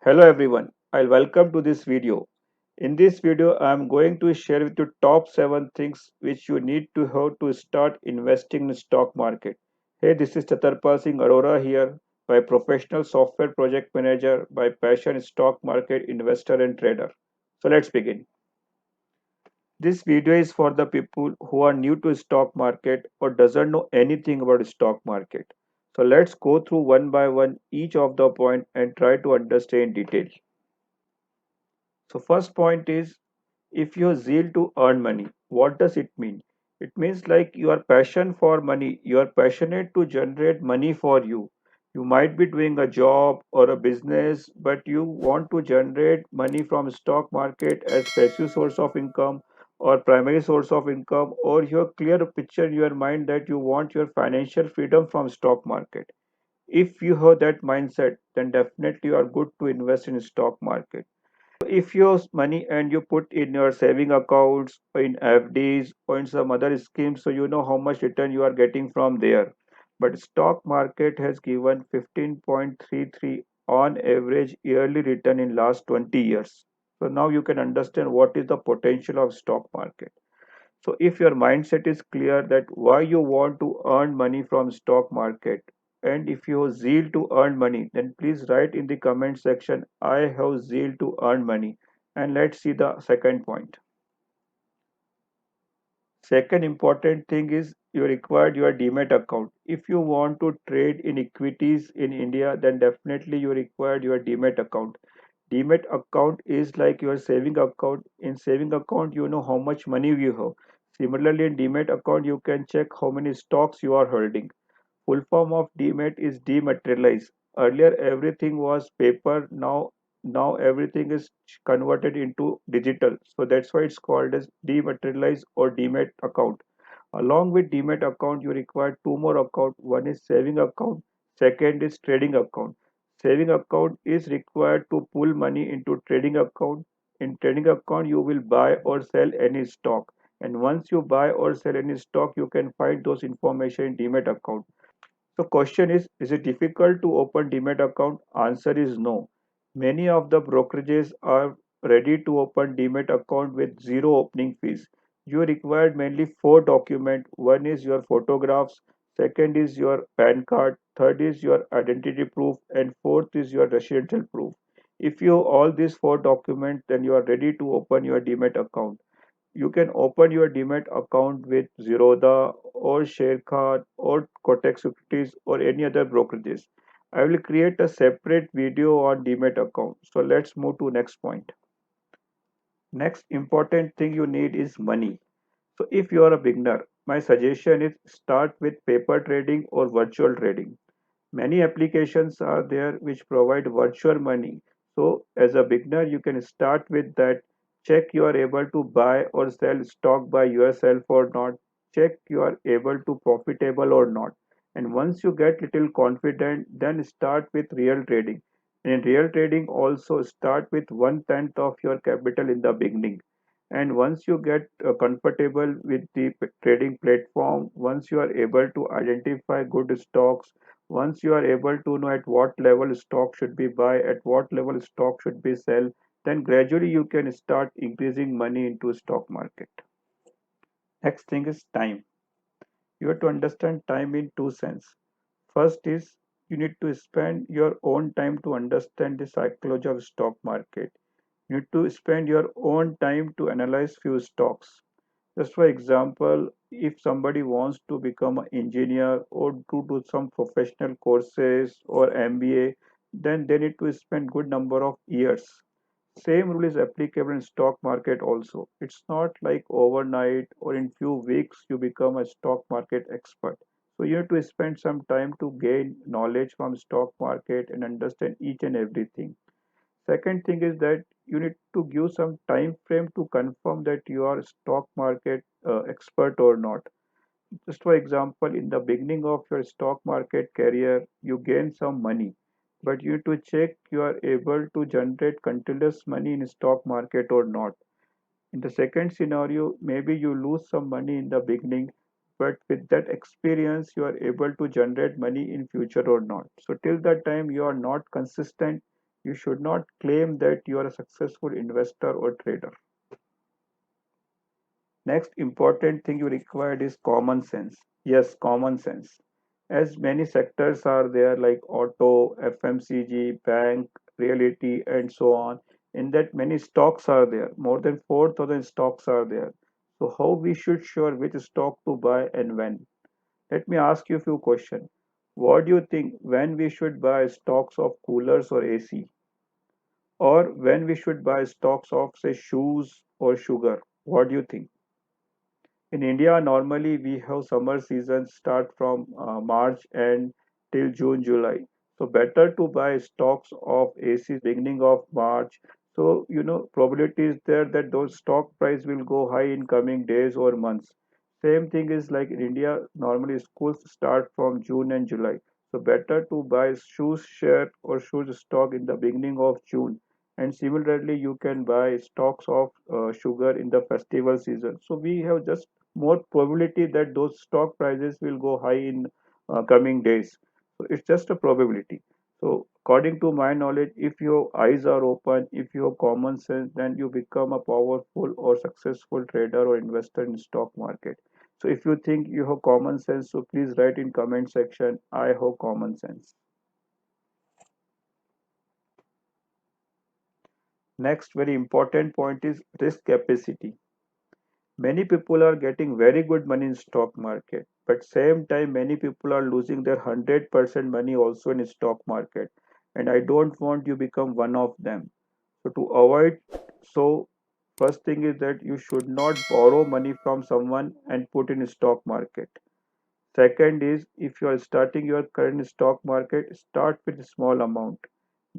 Hello everyone, I'll welcome to this video. In this video, I am going to share with you top 7 things which you need to have to start investing in stock market. Hey, this is Chatarpal Singh Arora here, by professional software project manager, by passion stock market investor and trader. So let's begin. This video is for the people who are new to stock market or doesn't know anything about stock market. So let's go through one by one each of the point and try to understand in detail. So first point is, if your zeal to earn money, what does it mean? It means like your passion for money, you are passionate to generate money for you. You might be doing a job or a business, but you want to generate money from stock market as passive source of income or primary source of income, or you have clear picture in your mind that you want your financial freedom from stock market. If you have that mindset, then definitely you are good to invest in stock market. If your money and you put in your saving accounts or in FDs or in some other schemes, so you know how much return you are getting from there. But stock market has given 15.33 on average yearly return in last 20 years. So now you can understand what is the potential of stock market. So if your mindset is clear that why you want to earn money from stock market, and if you have zeal to earn money, then please write in the comment section, I have zeal to earn money. And let's see the second point. Second important thing is you require your demat account. If you want to trade in equities in India, then definitely you require your demat account. Demat account is like your saving account. In saving account, you know how much money you have. Similarly, in demat account, you can check how many stocks you are holding. Full form of demat is dematerialize. Earlier, everything was paper. Now everything is converted into digital. So that's why it's called as dematerialize or demat account. Along with demat account, you require two more account. One is saving account. Second is trading account. Saving account is required to pull money into trading account. In trading account, you will buy or sell any stock. And once you buy or sell any stock, you can find those information in demat account. So question is it difficult to open demat account? Answer is no. Many of the brokerages are ready to open demat account with zero opening fees. You require mainly four documents. One is your photographs, second is your PAN card, third is your identity proof, and fourth is your residential proof. If you have all these four documents, then you are ready to open your demat account. You can open your demat account with Zerodha or Sharekhan or Kotak Securities or any other brokerages. I will create a separate video on demat account. So let's move to next point. Next important thing you need is money. So if you are a beginner, my suggestion is start with paper trading or virtual trading. Many applications are there which provide virtual money. So as a beginner, you can start with that. Check you are able to buy or sell stock by yourself or not. Check you are able to profitable or not. And once you get little confident, then start with real trading. And in real trading, also start with 1/10 of your capital in the beginning. And once you get comfortable with the trading platform, once you are able to identify good stocks, once you are able to know at what level stock should be buy, at what level stock should be sell, then gradually you can start increasing money into stock market. Next thing is time. You have to understand time in two sense. First is you need to spend your own time to understand the psychology of stock market. You need to spend your own time to analyze few stocks. Just for example, if somebody wants to become an engineer or to do some professional courses or MBA, then they need to spend good number of years. Same rule is applicable in stock market also. It's not like overnight or in few weeks you become a stock market expert. So you have to spend some time to gain knowledge from stock market and understand each and everything. Second thing is that you need to give some time frame to confirm that you are stock market expert or not. Just for example, in the beginning of your stock market career, you gain some money, but you need to check you are able to generate continuous money in stock market or not. In the second scenario, maybe you lose some money in the beginning, but with that experience, you are able to generate money in future or not. So till that time you are not consistent, You should not claim that you are a successful investor or trader. Next important thing you required is common sense. Yes, common sense. As many sectors are there like auto, FMCG, bank, realty, and so on. In that many stocks are there. More than 4,000 stocks are there. So how we should sure which stock to buy and when? Let me ask you a few questions. What do you think when we should buy stocks of coolers or AC? Or when we should buy stocks of say shoes or sugar? What do you think? In India, normally we have summer season start from March and till June, July. So better to buy stocks of AC beginning of March. So probability is there that those stock price will go high in coming days or months. Same thing is like in India, normally schools start from June and July. So better to buy shoes share or shoes stock in the beginning of June. And similarly, you can buy stocks of sugar in the festival season. So we have just more probability that those stock prices will go high in coming days. So it's just a probability. So according to my knowledge, if your eyes are open, if you have common sense, then you become a powerful or successful trader or investor in stock market. So if you think you have common sense, so please write in comment section, I have common sense. Next very important point is risk capacity. Many people are getting very good money in stock market, but same time many people are losing their 100% money also in stock market. And I don't want you become one of them. So to avoid, so first thing is that you should not borrow money from someone and put in stock market. Second is if you are starting your current stock market, start with a small amount,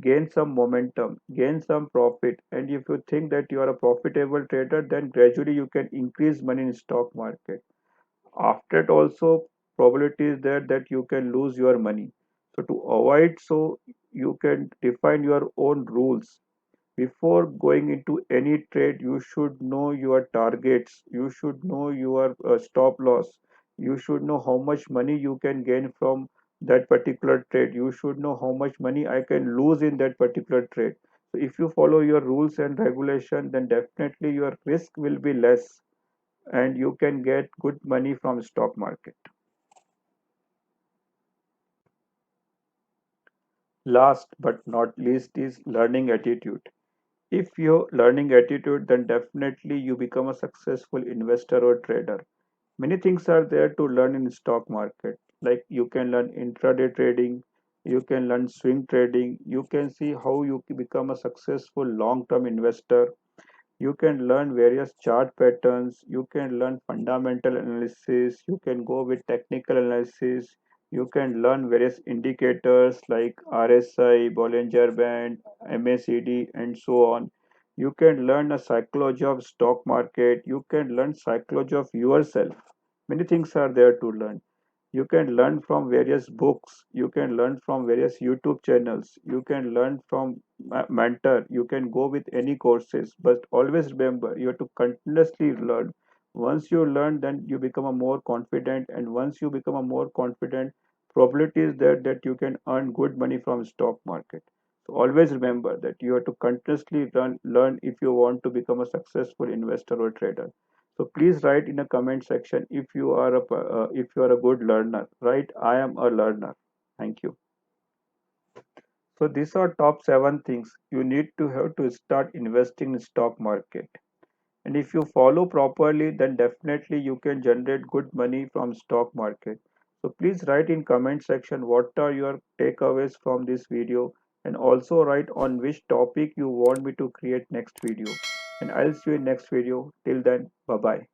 gain some momentum, gain some profit, and if you think that you are a profitable trader, then gradually you can increase money in stock market. After it also probability is there that you can lose your money. So to avoid, so you can define your own rules. Before going into any trade, you should know your targets, you should know your stop loss, you should know how much money you can gain from that particular trade, you should know how much money I can lose in that particular trade. So if you follow your rules and regulation, then definitely your risk will be less and you can get good money from stock market. Last but not least is learning attitude. If your learning attitude, then definitely you become a successful investor or trader. Many things are there to learn in stock market. Like you can learn intraday trading, you can learn swing trading, you can see how you can become a successful long-term investor. You can learn various chart patterns, you can learn fundamental analysis, you can go with technical analysis, you can learn various indicators like RSI, Bollinger Band, MACD, and so on. You can learn a psychology of stock market, you can learn psychology of yourself. Many things are there to learn. You can learn from various books, you can learn from various YouTube channels, you can learn from mentor, you can go with any courses, but always remember you have to continuously learn. Once you learn, then you become a more confident, and once you become a more confident, probability is there that you can earn good money from stock market. So always remember that you have to continuously learn if you want to become a successful investor or trader. So please write in the comment section if you are a good learner. Write I am a learner. Thank you. So these are top 7 things you need to have to start investing in stock market. And if you follow properly, then definitely you can generate good money from stock market. So please write in comment section what are your takeaways from this video, and also write on which topic you want me to create next video. And I'll see you in next video. Till then, bye bye.